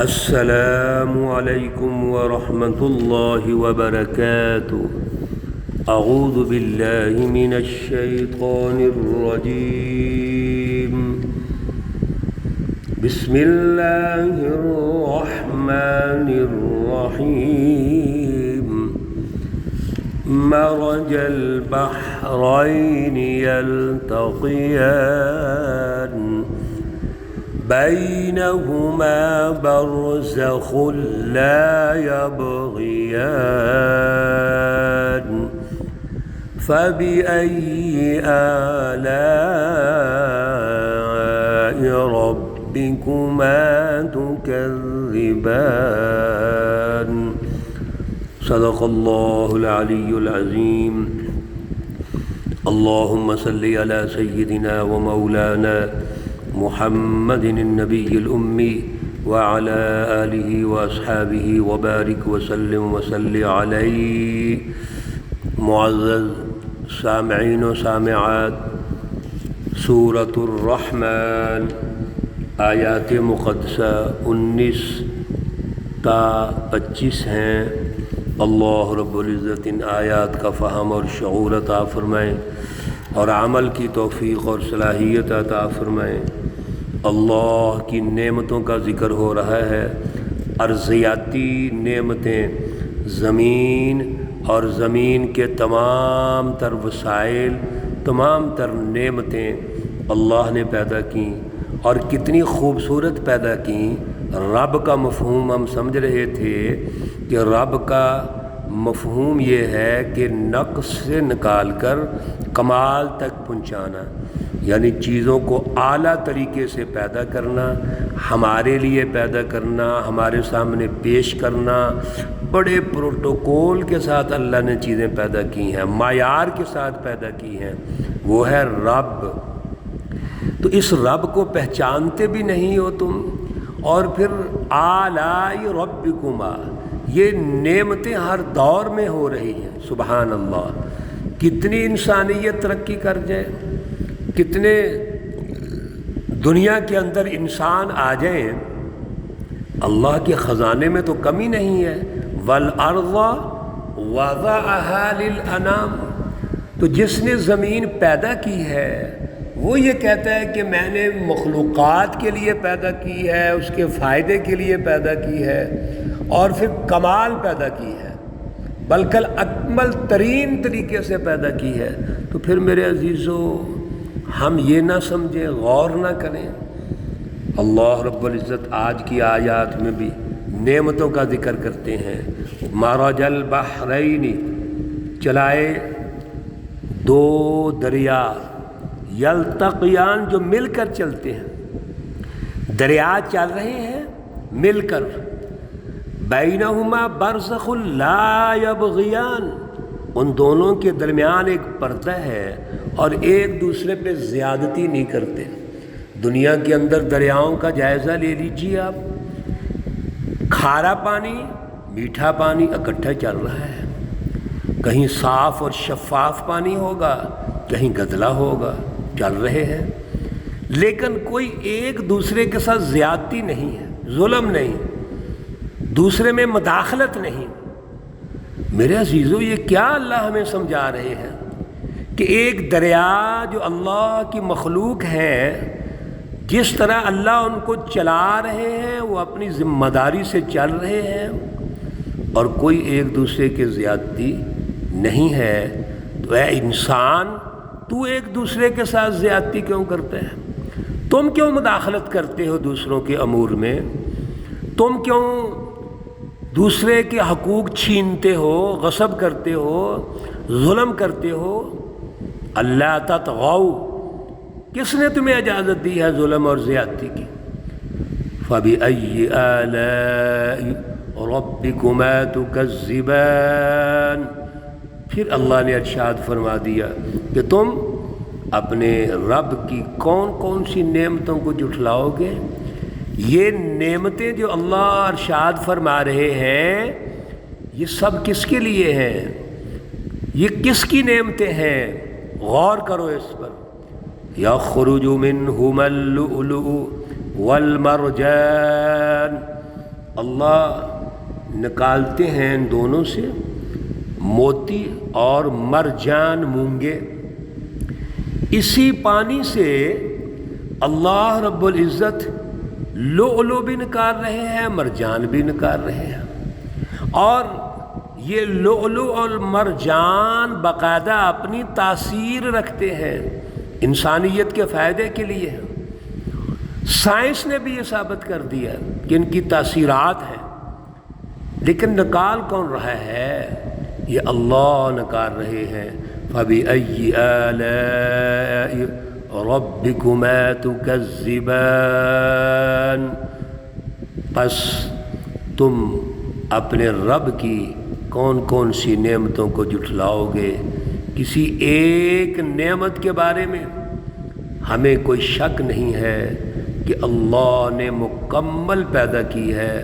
السلام علیکم ورحمۃ اللہ وبرکاتہ۔ اعوذ باللہ من الشیطان الرجیم، بسم اللہ الرحمن الرحیم۔ مرج البحرین یلتقیان بینہما برزخ لا یبغیان فبأي آلاء ربكما تكذبان؟ صدق اللہ العلی العظیم۔ اللہم صلی علی سیدنا و مولانا محمد النبی الأمی وعلى آلہ واصحابہ وبارک وسلم وصلی علیہ۔ معزز سامعین و سامعات، سورۃ الرحمن آیات مقدسہ 19 تا 25 ہیں۔ اللہ رب العزت ان آیات کا فہم اور شعور عطا فرمائیں اور عمل کی توفیق اور صلاحیت عطا فرمائیں۔ اللہ کی نعمتوں کا ذکر ہو رہا ہے، ارضیاتی نعمتیں، زمین اور زمین کے تمام تر وسائل، تمام تر نعمتیں اللہ نے پیدا کیں، اور کتنی خوبصورت پیدا کیں۔ رب کا مفہوم ہم سمجھ رہے تھے کہ رب کا مفہوم یہ ہے کہ نقص سے نکال کر کمال تک پہنچانا، یعنی چیزوں کو اعلیٰ طریقے سے پیدا کرنا، ہمارے لیے پیدا کرنا، ہمارے سامنے پیش کرنا۔ بڑے پروٹوکول کے ساتھ اللہ نے چیزیں پیدا کی ہیں، معیار کے ساتھ پیدا کی ہیں، وہ ہے رب۔ تو اس رب کو پہچانتے بھی نہیں ہو تم، اور پھر آلاء ربکما، یہ نعمتیں ہر دور میں ہو رہی ہیں۔ سبحان اللہ، کتنی انسانیت ترقی کر جائے، کتنے دنیا کے اندر انسان آ جائیں، اللہ کے خزانے میں تو کمی نہیں ہے۔ والارض وضعها للانام، تو جس نے زمین پیدا کی ہے وہ یہ کہتا ہے کہ میں نے مخلوقات کے لیے پیدا کی ہے، اس کے فائدے کے لیے پیدا کی ہے، اور پھر کمال پیدا کی ہے، بلکہ اکمل ترین طریقے سے پیدا کی ہے۔ تو پھر میرے عزیزو، ہم یہ نہ سمجھیں، غور نہ کریں۔ اللہ رب العزت آج کی آیات میں بھی نعمتوں کا ذکر کرتے ہیں۔ مرج البحرین، چلائے دو دریا، یلتقیان، جو مل کر چلتے ہیں، دریا چل رہے ہیں مل کر، بینہما برزخ لا یبغیان، ان دونوں کے درمیان ایک پردہ ہے اور ایک دوسرے پہ زیادتی نہیں کرتے۔ دنیا کے اندر دریاؤں کا جائزہ لے لیجیے آپ، کھارا پانی میٹھا پانی اکٹھا چل رہا ہے، کہیں صاف اور شفاف پانی ہوگا، کہیں گدلا ہوگا، چل رہے ہیں، لیکن کوئی ایک دوسرے کے ساتھ زیادتی نہیں ہے، ظلم نہیں، دوسرے میں مداخلت نہیں۔ میرے عزیزو، یہ کیا اللہ ہمیں سمجھا رہے ہیں کہ ایک دریا جو اللہ کی مخلوق ہے، جس طرح اللہ ان کو چلا رہے ہیں، وہ اپنی ذمہ داری سے چل رہے ہیں، اور کوئی ایک دوسرے کے زیادتی نہیں ہے۔ تو اے انسان، تو ایک دوسرے کے ساتھ زیادتی کیوں کرتے ہیں؟ تم کیوں مداخلت کرتے ہو دوسروں کے امور میں؟ تم کیوں دوسرے کے حقوق چھینتے ہو، غصب کرتے ہو، ظلم کرتے ہو؟ اللہ تطغوا، کس نے تمہیں اجازت دی ہے ظلم اور زیادتی کی؟ فَبِأَيِّ آلَاءِ رَبِّكُمَا تُكَذِّبَانِ، پھر اللہ نے ارشاد فرما دیا کہ تم اپنے رب کی کون کون سی نعمتوں کو جھٹلاؤ گے؟ یہ نعمتیں جو اللہ ارشاد فرما رہے ہیں، یہ سب کس کے لیے ہیں؟ یہ کس کی نعمتیں ہیں؟ غور کرو اس پر۔ یخرج منہما اللؤلؤ والمرجان، اللہ نکالتے ہیں ان دونوں سے موتی اور مرجان مونگے. اسی پانی سے اللہ رب العزت لؤلؤ بھی نکال رہے ہیں، مرجان بھی نکال رہے ہیں. اور یہ لؤلؤ اور مرجان باقاعدہ اپنی تاثیر رکھتے ہیں، انسانیت کے فائدے کے لیے. سائنس نے بھی یہ ثابت کر دیا کہ ان کی تاثیرات ہیں، لیکن نکال کون رہا ہے؟ یہ اللہ نکال رہے ہیں. فَبِأَيِّ آلَاءِ رَبِّكُمَا تُكَذِّبَانِ، پس تم اپنے رب کی کون کون سی نعمتوں کو جھٹلاؤ گے؟ کسی ایک نعمت کے بارے میں ہمیں کوئی شک نہیں ہے کہ اللہ نے مکمل پیدا کی ہے،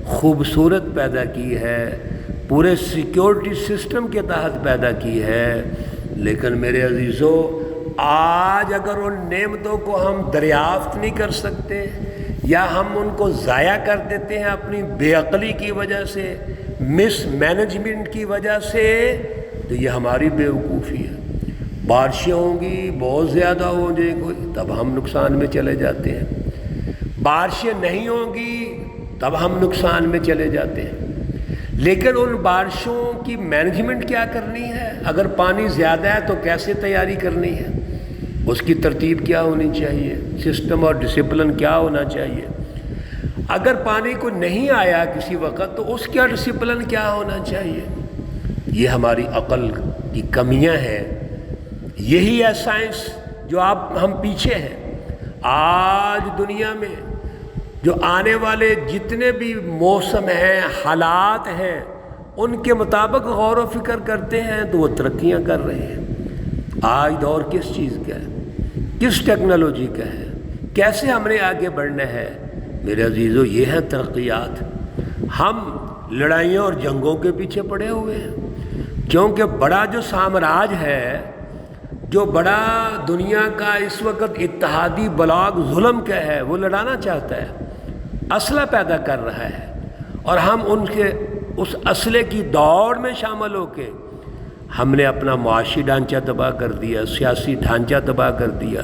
خوبصورت پیدا کی ہے، پورے سیکیورٹی سسٹم کے تحت پیدا کی ہے. لیکن میرے عزیزو، آج اگر ان نعمتوں کو ہم دریافت نہیں کر سکتے یا ہم ان کو ضائع کر دیتے ہیں اپنی بے عقلی کی وجہ سے، مس مینجمنٹ کی وجہ سے، تو یہ ہماری بیوقوفی ہے. بارشیں ہوں گی، بہت زیادہ ہو جائے گی، تب ہم نقصان میں چلے جاتے ہیں. بارشیں نہیں ہوں گی تب ہم نقصان میں چلے جاتے ہیں. لیکن ان بارشوں کی مینجمنٹ کیا کرنی ہے؟ اگر پانی زیادہ ہے تو کیسے تیاری کرنی ہے؟ اس کی ترتیب کیا ہونی چاہیے؟ سسٹم اور ڈسپلن کیا ہونا چاہیے؟ اگر پانی کو نہیں آیا کسی وقت تو اس کا ڈسپلن کیا ہونا چاہیے؟ یہ ہماری عقل کی کمیاں ہیں. یہی ہے سائنس جو ہم پیچھے ہیں. آج دنیا میں جو آنے والے جتنے بھی موسم ہیں، حالات ہیں، ان کے مطابق غور و فکر کرتے ہیں تو وہ ترقیاں کر رہے ہیں. آج دور کس چیز کا ہے؟ کس ٹیکنالوجی کا ہے؟ کیسے ہم نے آگے بڑھنا ہے؟ میرے عزیزو، یہ ہیں ترقیات. ہم لڑائیوں اور جنگوں کے پیچھے پڑے ہوئے ہیں، کیونکہ بڑا جو سامراج ہے، جو بڑا دنیا کا اس وقت اتحادی بلاک ظلم کا ہے، وہ لڑانا چاہتا ہے، اسلحہ پیدا کر رہا ہے، اور ہم ان کے اس اسلحے کی دوڑ میں شامل ہو کے ہم نے اپنا معاشی ڈھانچہ تباہ کر دیا، سیاسی ڈھانچہ تباہ کر دیا.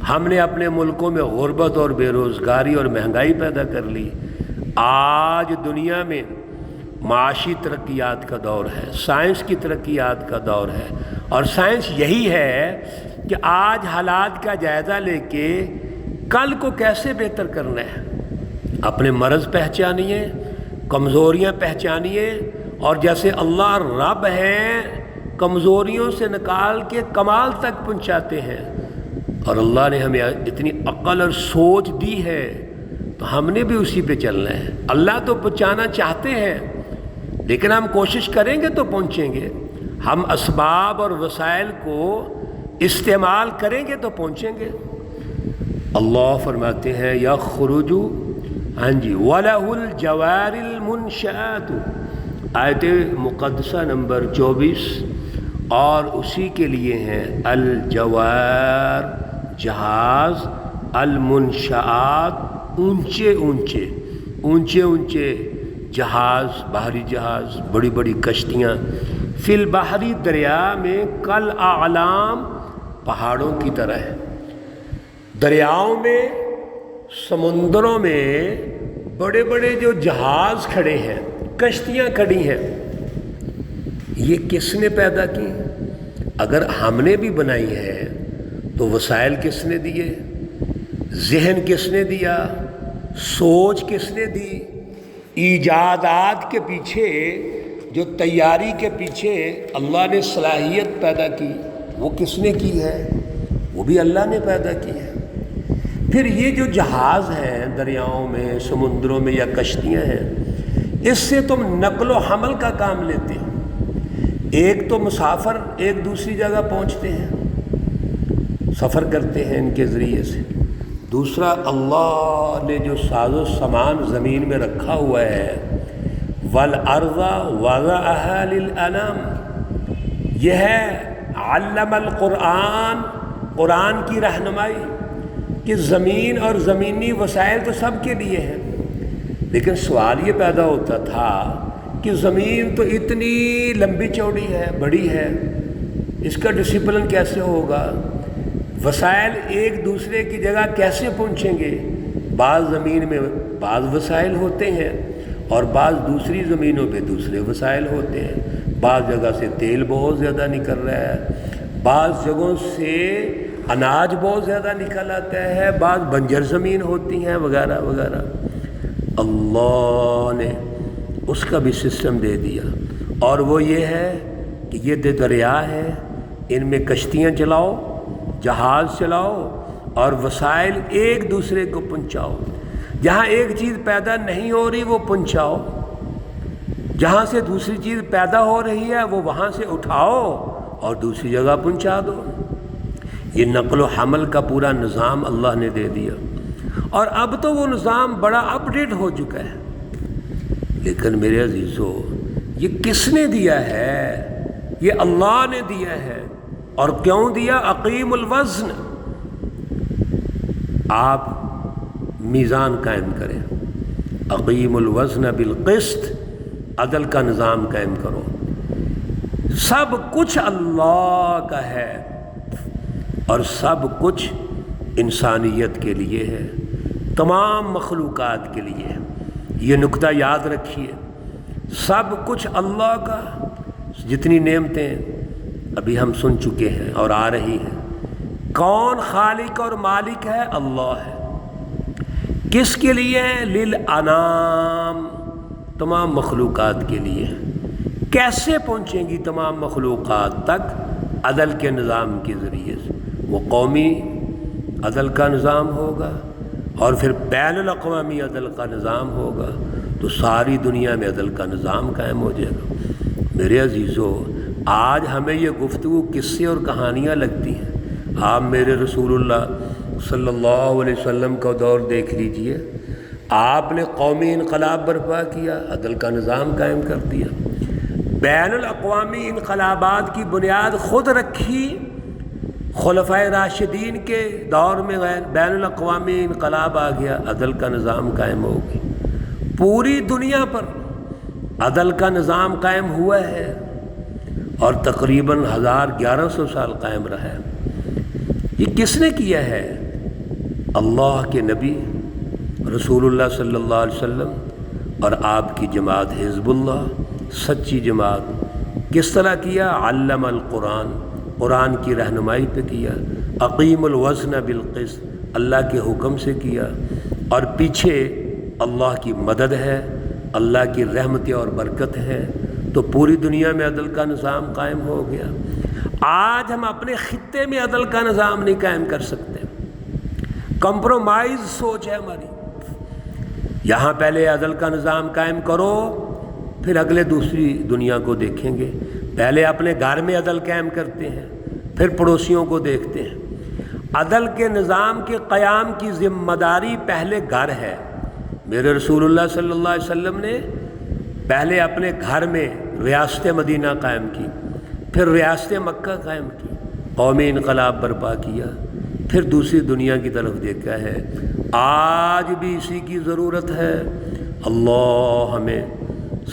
ہم نے اپنے ملکوں میں غربت اور بے روزگاری اور مہنگائی پیدا کر لی. آج دنیا میں معاشی ترقیات کا دور ہے، سائنس کی ترقیات کا دور ہے، اور سائنس یہی ہے کہ آج حالات کا جائزہ لے کے کل کو کیسے بہتر کرنا ہے. اپنے مرض پہچانیے، کمزوریاں پہچانیے، اور جیسے اللہ رب ہیں، کمزوریوں سے نکال کے کمال تک پہنچاتے ہیں. اور اللہ نے ہمیں اتنی عقل اور سوچ دی ہے تو ہم نے بھی اسی پہ چلنا ہے. اللہ تو پہنچانا چاہتے ہیں، لیکن ہم کوشش کریں گے تو پہنچیں گے. ہم اسباب اور وسائل کو استعمال کریں گے تو پہنچیں گے. اللہ فرماتے ہیں یخرج وَلَهُ الْجَوَارِ الْمُنْشَآتُ، آیت مقدسہ نمبر 24. اور اسی کے لیے ہیں الجوار، جہاز، المنشآت، اونچے اونچے جہاز، بحری جہاز، بڑی بڑی کشتیاں، فی البحری، دریا میں، کل اعلام، پہاڑوں کی طرح ہے. دریاؤں میں، سمندروں میں بڑے بڑے جو جہاز کھڑے ہیں، کشتیاں کھڑی ہیں، یہ کس نے پیدا کی؟ اگر ہم نے بھی بنائی ہے تو وسائل کس نے دیے؟ ذہن کس نے دیا؟ سوچ کس نے دی؟ ایجادات کے پیچھے، جو تیاری کے پیچھے اللہ نے صلاحیت پیدا کی، وہ کس نے کی ہے؟ وہ بھی اللہ نے پیدا کی ہے. پھر یہ جو جہاز ہیں دریاؤں میں، سمندروں میں، یا کشتیاں ہیں، اس سے تم نقل و حمل کا کام لیتے ہو. ایک تو مسافر ایک دوسری جگہ پہنچتے ہیں، سفر کرتے ہیں ان کے ذریعے سے. دوسرا، اللہ نے جو ساز و سامان زمین میں رکھا ہوا ہے، وَالْأَرْضَ وَضَعَهَا لِلْأَنَامِ، یہ ہے علم القرآن، قرآن کی رہنمائی کہ زمین اور زمینی وسائل تو سب کے لیے ہیں، لیکن سوال یہ پیدا ہوتا تھا کہ زمین تو اتنی لمبی چوڑی ہے، بڑی ہے، اس کا ڈسپلن کیسے ہوگا؟ وسائل ایک دوسرے کی جگہ کیسے پہنچیں گے؟ بعض زمین میں بعض وسائل ہوتے ہیں اور بعض دوسری زمینوں پہ دوسرے وسائل ہوتے ہیں، بعض جگہ سے تیل بہت زیادہ نکل رہا ہے، بعض جگہوں سے اناج بہت زیادہ نکل آتا ہے، بعض بنجر زمین ہوتی ہیں وغیرہ وغیرہ۔ اللہ نے اس کا بھی سسٹم دے دیا، اور وہ یہ ہے کہ یہ دریا ہے، ان میں کشتیاں چلاؤ، جہاز چلاؤ اور وسائل ایک دوسرے کو پہنچاؤ۔ جہاں ایک چیز پیدا نہیں ہو رہی وہ پہنچاؤ، جہاں سے دوسری چیز پیدا ہو رہی ہے وہ وہاں سے اٹھاؤ اور دوسری جگہ پہنچا دو۔ یہ نقل و حمل کا پورا نظام اللہ نے دے دیا، اور اب تو وہ نظام بڑا اپ ڈیٹ ہو چکا ہے، لیکن میرے عزیزو یہ کس نے دیا ہے؟ یہ اللہ نے دیا ہے۔ اور کیوں دیا؟ اقیم الوزن، آپ میزان قائم کریں، اقیم الوزن بالقسط، عدل کا نظام قائم کرو۔ سب کچھ اللہ کا ہے اور سب کچھ انسانیت کے لیے ہے، تمام مخلوقات کے لیے ہے۔ یہ نکتہ یاد رکھیے، سب کچھ اللہ کا۔ جتنی نعمتیں ابھی ہم سن چکے ہیں اور آ رہی ہیں، کون خالق اور مالک ہے؟ اللہ ہے۔ کس کے لیے ہے؟ للانام، تمام مخلوقات کے لیے۔ کیسے پہنچیں گی تمام مخلوقات تک؟ عدل کے نظام کے ذریعے سے۔ وہ قومی عدل کا نظام ہوگا اور پھر بین الاقوامی عدل کا نظام ہوگا، تو ساری دنیا میں عدل کا نظام قائم ہو جائے گا۔ میرے عزیزو، آج ہمیں یہ گفتگو قصے اور کہانیاں لگتی ہیں۔ آپ میرے رسول اللہ صلی اللہ علیہ وسلم کا دور دیکھ لیجئے، آپ نے قومی انقلاب برپا کیا، عدل کا نظام قائم کر دیا، بین الاقوامی انقلابات کی بنیاد خود رکھی۔ خلفائے راشدین کے دور میں بین الاقوامی انقلاب آ گیا، عدل کا نظام قائم ہو گیا۔ پوری دنیا پر عدل کا نظام قائم ہوا ہے اور تقریباً 1100 سال قائم رہا ہے۔ یہ کس نے کیا ہے؟ اللہ کے نبی رسول اللہ صلی اللہ علیہ وسلم اور آپ کی جماعت حزب اللہ، سچی جماعت۔ کس طرح کیا؟ علم القرآن، قرآن کی رہنمائی پہ کیا۔ اقیم الوزن بالقسط، اللہ کے حکم سے کیا، اور پیچھے اللہ کی مدد ہے، اللہ کی رحمتیں اور برکت ہے، تو پوری دنیا میں عدل کا نظام قائم ہو گیا۔ آج ہم اپنے خطے میں عدل کا نظام نہیں قائم کر سکتے، کمپرومائز سوچ ہے ہماری۔ یہاں پہلے عدل کا نظام قائم کرو، پھر اگلے دوسری دنیا کو دیکھیں گے۔ پہلے اپنے گھر میں عدل قائم کرتے ہیں، پھر پڑوسیوں کو دیکھتے ہیں۔ عدل کے نظام کے قیام کی ذمہ داری پہلے گھر ہے۔ میرے رسول اللہ صلی اللہ علیہ وسلم نے پہلے اپنے گھر میں ریاست مدینہ قائم کی، پھر ریاست مکہ قائم کی، قومی انقلاب برپا کیا، پھر دوسری دنیا کی طرف دیکھا ہے۔ آج بھی اسی کی ضرورت ہے۔ اللہ ہمیں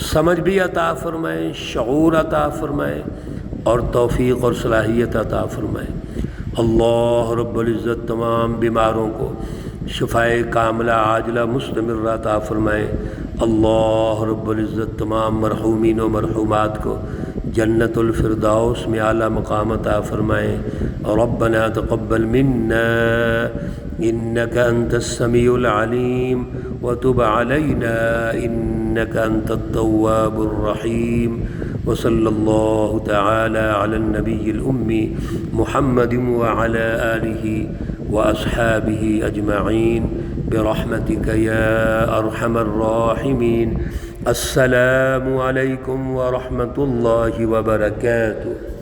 سمجھ بھی عطا فرمائے، شعور عطا فرمائے اور توفیق اور صلاحیت عطا فرمائے۔ اللہ رب العزت تمام بیماروں کو شفائے کاملہ عاجلہ مستمرہ عطا فرمائے۔ اللہ رب العزت تمام مرحومین و مرحومات کو جنت الفردوس میں اعلیٰ مقام عطا فرمائے۔ ربنا تقبل منا انك انت السميع العليم وتب علينا انك انت التواب الرحيم، وصلى الله تعالى على النبي الأمي محمد وعلى آله وأصحابه أجمعين برحمتك يا أرحم الراحمين۔ السلام علیکم ورحمۃ اللہ وبرکاتہ۔